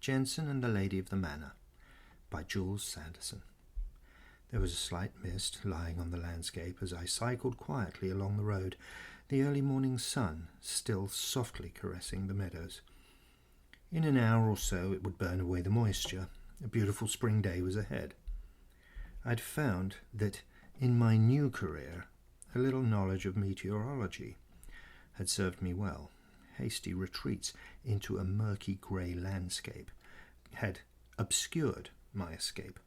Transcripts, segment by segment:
Jensen and the Lady of the Manor by Jules Sanderson. There was a slight mist lying on the landscape as I cycled quietly along the road, the early morning sun still softly caressing the meadows. In an hour or so it would burn away the moisture. A beautiful spring day was ahead. I'd found that in my new career a little knowledge of meteorology had served me well. Hasty retreats into a murky grey landscape had obscured my escape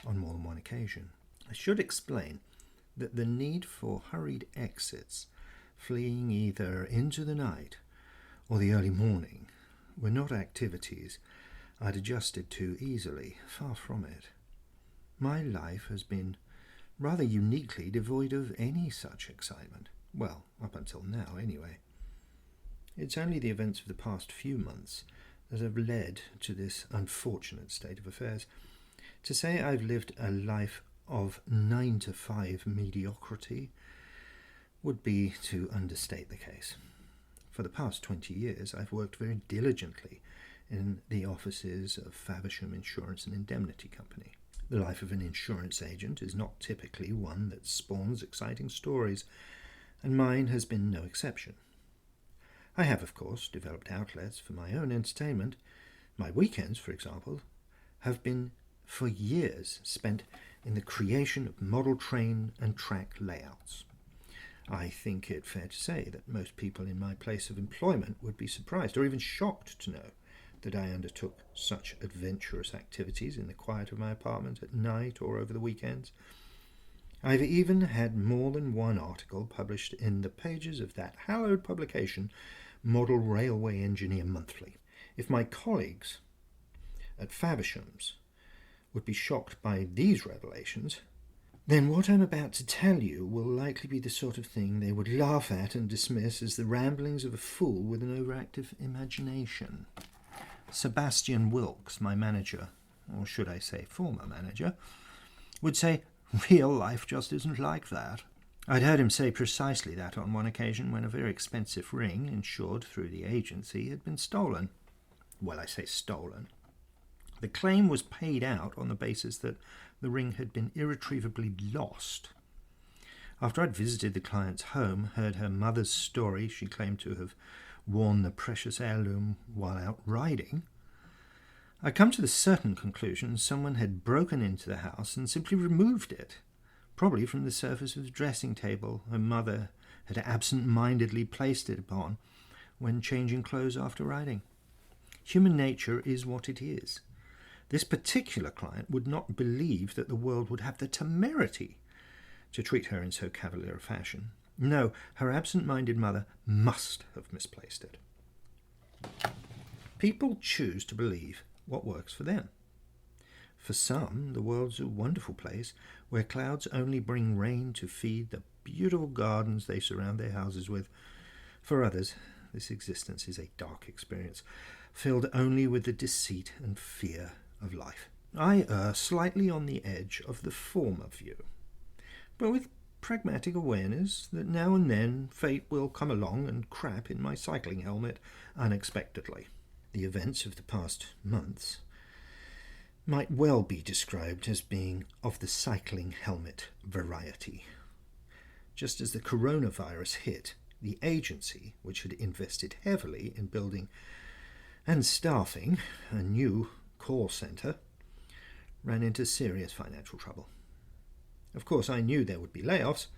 on more than one occasion. I should explain that the need for hurried exits, fleeing either into the night or the early morning, were not activities I'd adjusted to easily, far from it. My life has been rather uniquely devoid of any such excitement. Well, up until now, anyway. It's only the events of the past few months that have led to this unfortunate state of affairs. To say I've lived a life of 9 to 5 mediocrity would be to understate the case. For the past 20 years, I've worked very diligently in the offices of Faversham Insurance and Indemnity Company. The life of an insurance agent is not typically one that spawns exciting stories, and mine has been no exception. I have, of course, developed outlets for my own entertainment. My weekends, for example, have been for years spent in the creation of model train and track layouts. I think it fair to say that most people in my place of employment would be surprised or even shocked to know that I undertook such adventurous activities in the quiet of my apartment at night or over the weekends. I've even had more than one article published in the pages of that hallowed publication, Model Railway Engineer Monthly. If my colleagues at Faversham's would be shocked by these revelations, then what I'm about to tell you will likely be the sort of thing they would laugh at and dismiss as the ramblings of a fool with an overactive imagination. Sebastian Wilkes, my manager, or should I say former manager, would say, "Real life just isn't like that." I'd heard him say precisely that on one occasion when a very expensive ring, insured through the agency, had been stolen. Well, I say stolen. The claim was paid out on the basis that the ring had been irretrievably lost. After I'd visited the client's home, heard her mother's story, she claimed to have worn the precious heirloom while out riding, I come to the certain conclusion someone had broken into the house and simply removed it, probably from the surface of the dressing table her mother had absent-mindedly placed it upon when changing clothes after riding. Human nature is what it is. This particular client would not believe that the world would have the temerity to treat her in so cavalier a fashion. No, her absent-minded mother must have misplaced it. People choose to believe what works for them. For some, the world's a wonderful place where clouds only bring rain to feed the beautiful gardens they surround their houses with. For others, this existence is a dark experience, filled only with the deceit and fear of life. I err slightly on the edge of the former view, but with pragmatic awareness that now and then fate will come along and crap in my cycling helmet unexpectedly. The events of the past months might well be described as being of the cycling helmet variety. Just as the coronavirus hit, the agency, which had invested heavily in building and staffing a new call centre, ran into serious financial trouble. Of course, I knew there would be layoffs.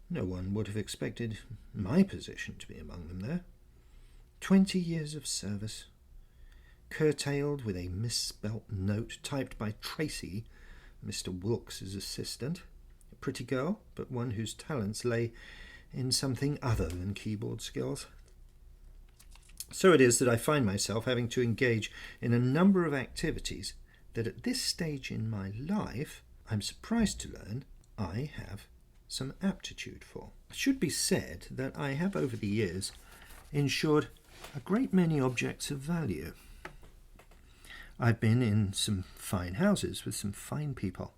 No one would have expected my position to be among them there. 20 years of service, curtailed with a misspelt note typed by Tracy, Mr. Wilkes's assistant, a pretty girl, but one whose talents lay in something other than keyboard skills. So it is that I find myself having to engage in a number of activities that at this stage in my life, I'm surprised to learn I have some aptitude for. It should be said that I have over the years insured a great many objects of value. I've been in some fine houses with some fine people.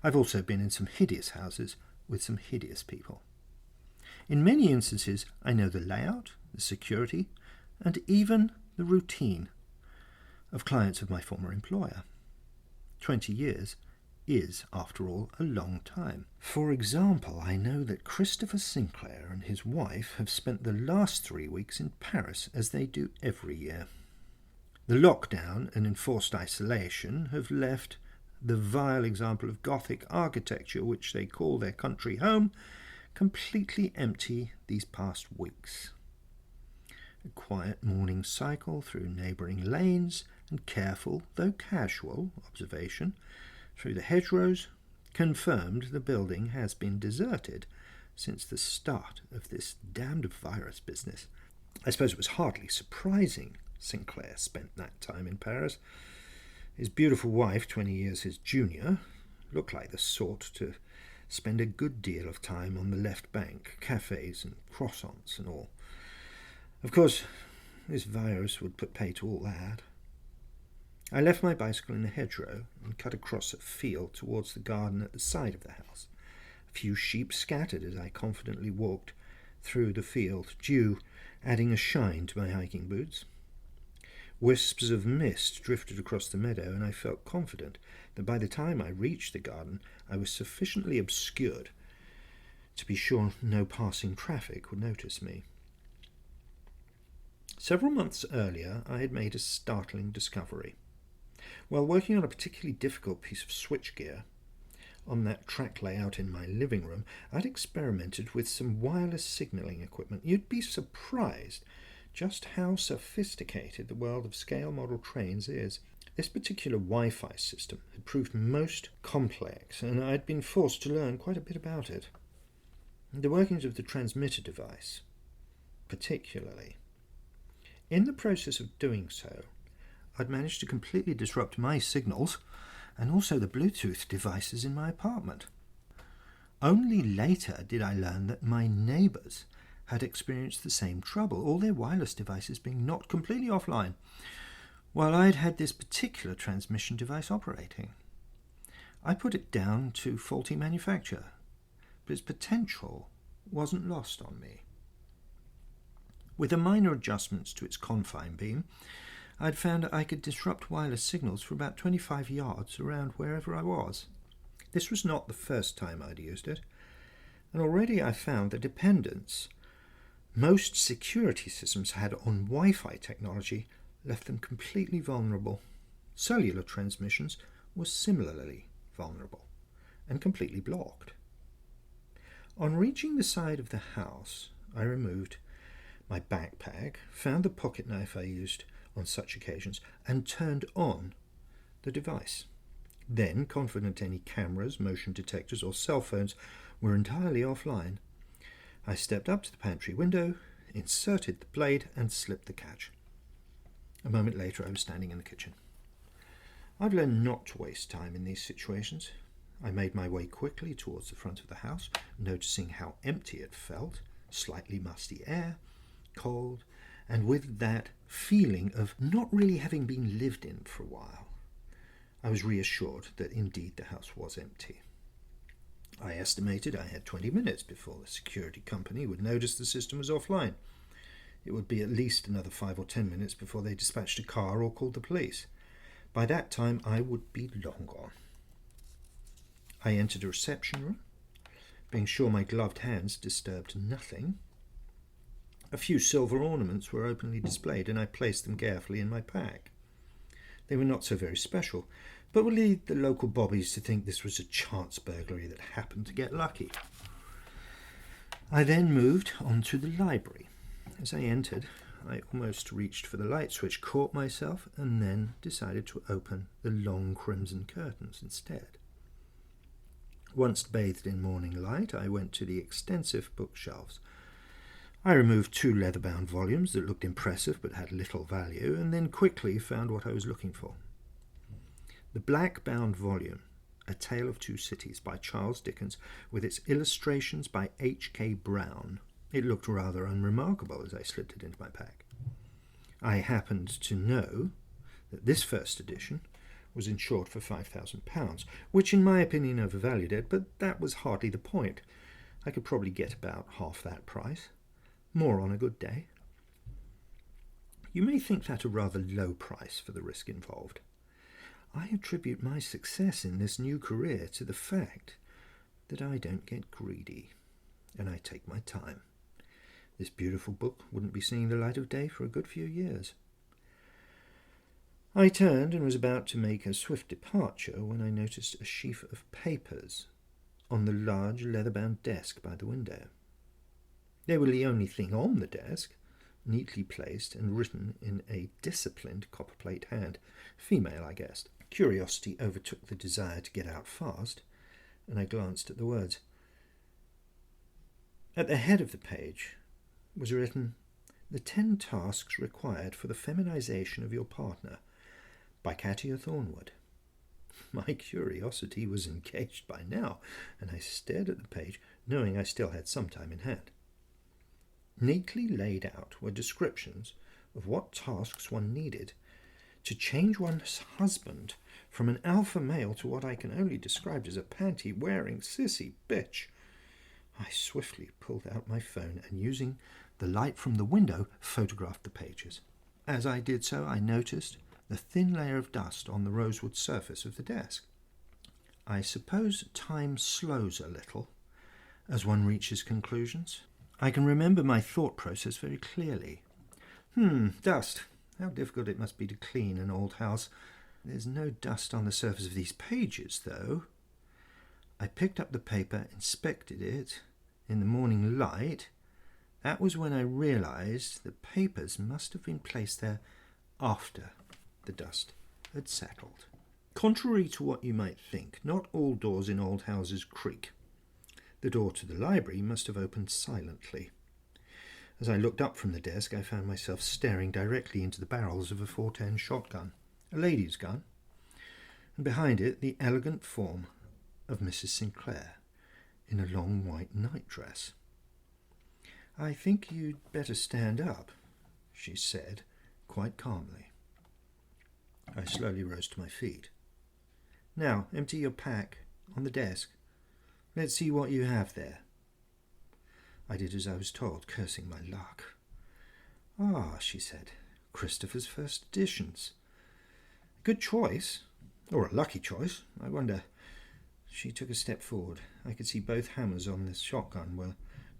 I've also been in some hideous houses with some hideous people. In many instances, I know the layout, the security, and even the routine of clients of my former employer. 20 years is, after all, a long time. For example, I know that Christopher Sinclair and his wife have spent the last 3 weeks in Paris, as they do every year. The lockdown and enforced isolation have left the vile example of Gothic architecture, which they call their country home, completely empty these past weeks. A quiet morning cycle through neighbouring lanes and careful, though casual, observation through the hedgerows confirmed the building has been deserted since the start of this damned virus business. I suppose it was hardly surprising Sinclair spent that time in Paris. His beautiful wife, 20 years his junior, looked like the sort to spend a good deal of time on the left bank, cafes and croissants and all. Of course, this virus would put pay to all that. I left my bicycle in the hedgerow and cut across a field towards the garden at the side of the house. A few sheep scattered as I confidently walked through the field, dew adding a shine to my hiking boots. Wisps of mist drifted across the meadow, and I felt confident that by the time I reached the garden I was sufficiently obscured to be sure no passing traffic would notice me. Several months earlier I had made a startling discovery. While working on a particularly difficult piece of switchgear on that track layout in my living room, I'd experimented with some wireless signalling equipment. You'd be surprised just how sophisticated the world of scale model trains is. This particular Wi-Fi system had proved most complex, and I'd been forced to learn quite a bit about it. The workings of the transmitter device, particularly. In the process of doing so, I'd managed to completely disrupt my signals and also the Bluetooth devices in my apartment. Only later did I learn that my neighbours had experienced the same trouble, all their wireless devices being knocked completely offline, while I'd had this particular transmission device operating. I put it down to faulty manufacture, but its potential wasn't lost on me. With the minor adjustments to its confine beam, I'd found that I could disrupt wireless signals for about 25 yards around wherever I was. This was not the first time I'd used it, and already I found the dependence most security systems had on Wi-Fi technology left them completely vulnerable. Cellular transmissions were similarly vulnerable and completely blocked. On reaching the side of the house, I removed my backpack, found the pocket knife I used on such occasions, and turned on the device. Then, confident any cameras, motion detectors, or cell phones were entirely offline, I stepped up to the pantry window, inserted the blade, and slipped the catch. A moment later I was standing in the kitchen. I've learned not to waste time in these situations. I made my way quickly towards the front of the house, noticing how empty it felt, slightly musty air, cold, and with that feeling of not really having been lived in for a while. I was reassured that indeed the house was empty. I estimated I had 20 minutes before the security company would notice the system was offline. It would be at least another 5 or 10 minutes before they dispatched a car or called the police. By that time I would be long gone. I entered a reception room, being sure my gloved hands disturbed nothing. A few silver ornaments were openly displayed, and I placed them carefully in my pack. They were not so very special, but would lead the local bobbies to think this was a chance burglary that happened to get lucky. I then moved on to the library. As I entered, I almost reached for the light switch, caught myself, and then decided to open the long crimson curtains instead. Once bathed in morning light, I went to the extensive bookshelves. I removed 2 leather-bound volumes that looked impressive but had little value, and then quickly found what I was looking for. The black-bound volume, A Tale of Two Cities by Charles Dickens, with its illustrations by H.K. Brown. It looked rather unremarkable as I slipped it into my pack. I happened to know that this first edition was insured for £5,000, which in my opinion overvalued it, but that was hardly the point. I could probably get about half that price. More on a good day. You may think that a rather low price for the risk involved. I attribute my success in this new career to the fact that I don't get greedy, and I take my time. This beautiful book wouldn't be seeing the light of day for a good few years. I turned and was about to make a swift departure when I noticed a sheaf of papers on the large leather-bound desk by the window. They were the only thing on the desk, neatly placed and written in a disciplined copperplate hand. Female, I guessed. Curiosity overtook the desire to get out fast, and I glanced at the words. At the head of the page was written, "The 10 tasks required for the feminization of your partner," by Katia Thornwood. My curiosity was engaged by now, and I stared at the page, knowing I still had some time in hand. Neatly laid out were descriptions of what tasks one needed to change one's husband from an alpha male to what I can only describe as a panty-wearing sissy bitch. I swiftly pulled out my phone and, using the light from the window, photographed the pages. As I did so, I noticed the thin layer of dust on the rosewood surface of the desk. I suppose time slows a little as one reaches conclusions. I can remember my thought process very clearly. Dust. How difficult it must be to clean an old house. There's no dust on the surface of these pages, though. I picked up the paper, inspected it in the morning light. That was when I realized the papers must have been placed there after the dust had settled. Contrary to what you might think, not all doors in old houses creak. The door to the library must have opened silently. As I looked up from the desk, I found myself staring directly into the barrels of a .410 shotgun, a lady's gun, and behind it the elegant form of Mrs. Sinclair in a long white nightdress. "I think you'd better stand up," she said, quite calmly. I slowly rose to my feet. "Now, empty your pack on the desk. Let's see what you have there." I did as I was told, cursing my luck. "Ah," she said, "Christopher's first editions. Good choice, or a lucky choice, I wonder." She took a step forward. I could see both hammers on the shotgun were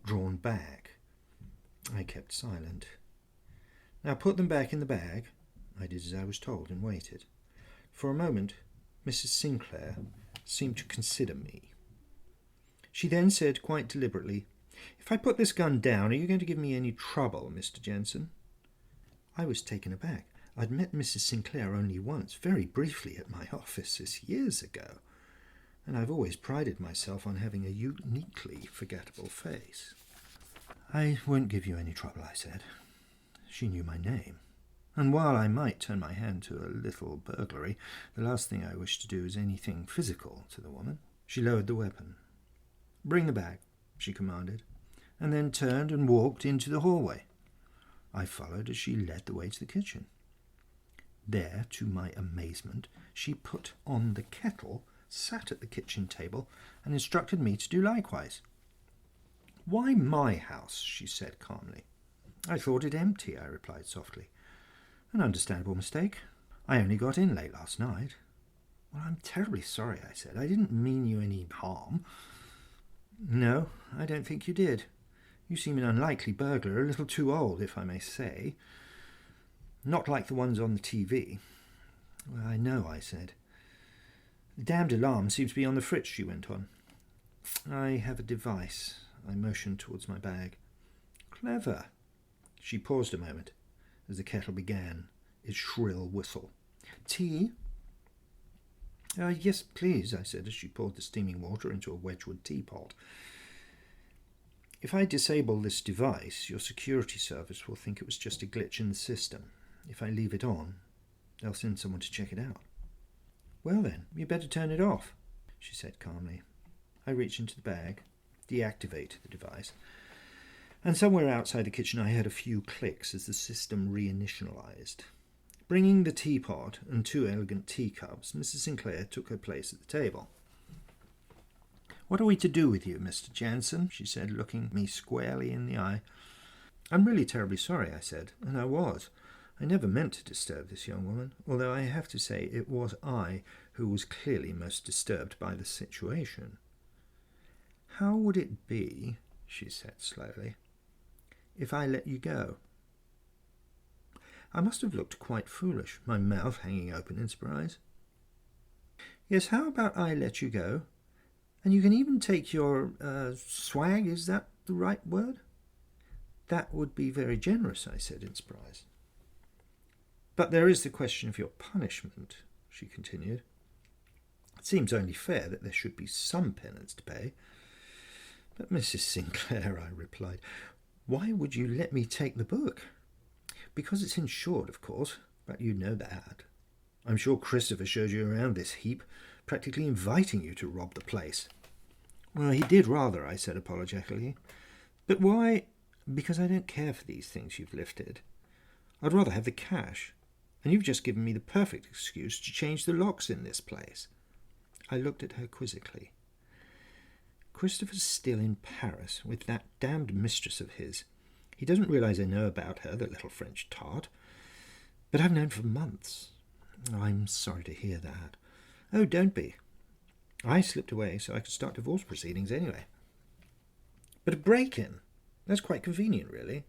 drawn back. I kept silent. "Now put them back in the bag." I did as I was told and waited. For a moment, Mrs. Sinclair seemed to consider me. She then said quite deliberately, "If I put this gun down, are you going to give me any trouble, Mr. Jensen?" I was taken aback. I'd met Mrs. Sinclair only once, very briefly, at my offices years ago, and I've always prided myself on having a uniquely forgettable face. "I won't give you any trouble," I said. She knew my name, and while I might turn my hand to a little burglary, the last thing I wished to do is anything physical to the woman. She lowered the weapon. "Bring the bag," she commanded, and then turned and walked into the hallway. I followed as she led the way to the kitchen. There, to my amazement, she put on the kettle, sat at the kitchen table, and instructed me to do likewise. "Why my house?" she said calmly. "I thought it empty," I replied softly. "An understandable mistake. I only got in late last night." "Well, I'm terribly sorry," I said. "I didn't mean you any harm." "No, I don't think you did. You seem an unlikely burglar, a little too old, if I may say. Not like the ones on the TV." "Well, I know," I said. "The damned alarm seems to be on the fritz," she went on. "I have a device." I motioned towards my bag. "Clever." She paused a moment as the kettle began its shrill whistle. "Tea?" Yes, please," I said as she poured the steaming water into a Wedgwood teapot. "If I disable this device, your security service will think it was just a glitch in the system. If I leave it on, they'll send someone to check it out." "Well then, you better turn it off," she said calmly. I reached into the bag, deactivated the device, and somewhere outside the kitchen I heard a few clicks as the system reinitialized. Bringing the teapot and 2 elegant teacups, Mrs. Sinclair took her place at the table. "What are we to do with you, Mr. Jensen?" she said, looking me squarely in the eye. "I'm really terribly sorry," I said, and I was. I never meant to disturb this young woman, although I have to say it was I who was clearly most disturbed by the situation. "How would it be," she said slowly, "if I let you go?" I must have looked quite foolish, my mouth hanging open in surprise. "Yes, how about I let you go? And you can even take your swag, is that the right word?" "That would be very generous," I said in surprise. "But there is the question of your punishment," she continued. "It seems only fair that there should be some penance to pay." "But Mrs. Sinclair," I replied, "why would you let me take the book?" "Because it's insured, of course, but you know that. I'm sure Christopher showed you around this heap, practically inviting you to rob the place." "Well, he did rather," I said apologetically. "But why?" "Because I don't care for these things you've lifted. I'd rather have the cash, and you've just given me the perfect excuse to change the locks in this place." I looked at her quizzically. "Christopher's still in Paris with that damned mistress of his. He doesn't realize I know about her, the little French tart. But I've known for months." "I'm sorry to hear that." "Oh, don't be. I slipped away so I could start divorce proceedings anyway." "But a break-in? That's quite convenient, really.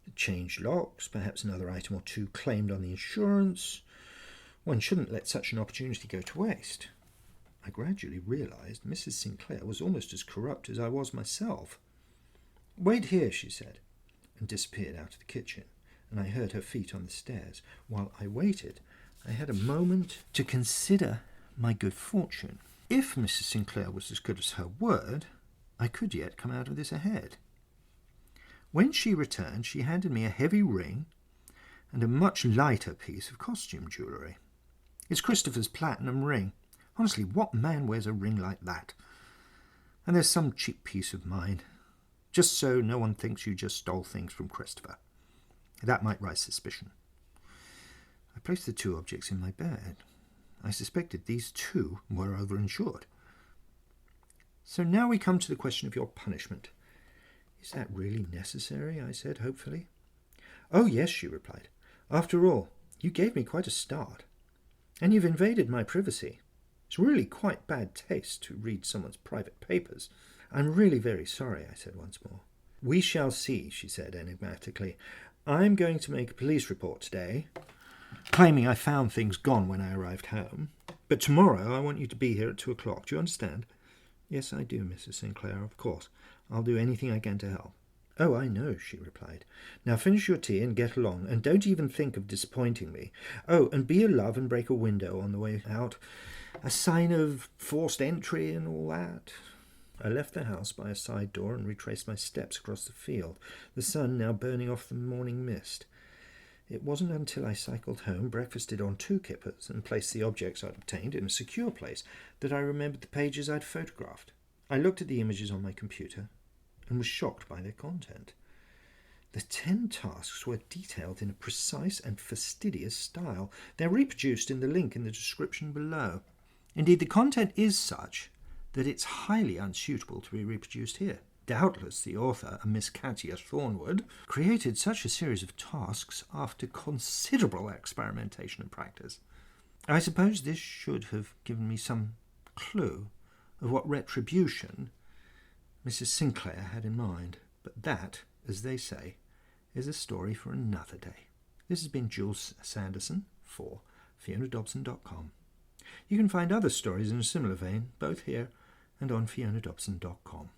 The changed locks, perhaps another item or two claimed on the insurance. One shouldn't let such an opportunity go to waste." I gradually realized Mrs. Sinclair was almost as corrupt as I was myself. "Wait here," she said, and disappeared out of the kitchen, and I heard her feet on the stairs. While I waited, I had a moment to consider my good fortune. If Mrs. Sinclair was as good as her word, I could yet come out of this ahead. When she returned, she handed me a heavy ring and a much lighter piece of costume jewellery. "It's Christopher's platinum ring. Honestly, what man wears a ring like that? And there's some cheap piece of mine, just so no one thinks you just stole things from Christopher. That might raise suspicion." I placed the two objects in my bed. I suspected these two were overinsured. "So now we come to the question of your punishment. Is that really necessary?" I said hopefully. "Oh, yes," she replied. "After all, you gave me quite a start. And you've invaded my privacy. It's really quite bad taste to read someone's private papers." "I'm really very sorry," I said once more. "We shall see," she said enigmatically. "I'm going to make a police report today, claiming I found things gone when I arrived home. But tomorrow I want you to be here at 2 o'clock. Do you understand?" "Yes, I do, Mrs. Sinclair, of course. I'll do anything I can to help." "Oh, I know," she replied. "Now finish your tea and get along, and don't even think of disappointing me. Oh, and be a love and break a window on the way out. A sign of forced entry and all that." I left the house by a side door and retraced my steps across the field, the sun now burning off the morning mist. It wasn't until I cycled home, breakfasted on 2 kippers, and placed the objects I'd obtained in a secure place that I remembered the pages I'd photographed. I looked at the images on my computer and was shocked by their content. The 10 tasks were detailed in a precise and fastidious style. They're reproduced in the link in the description below. Indeed, the content is such that it's highly unsuitable to be reproduced here. Doubtless the author, a Miss Katia Thornwood, created such a series of tasks after considerable experimentation and practice. I suppose this should have given me some clue of what retribution Mrs. Sinclair had in mind, but that, as they say, is a story for another day. This has been Jules Sanderson for FionaDobson.com. You can find other stories in a similar vein, both here and on FionaDobson.com.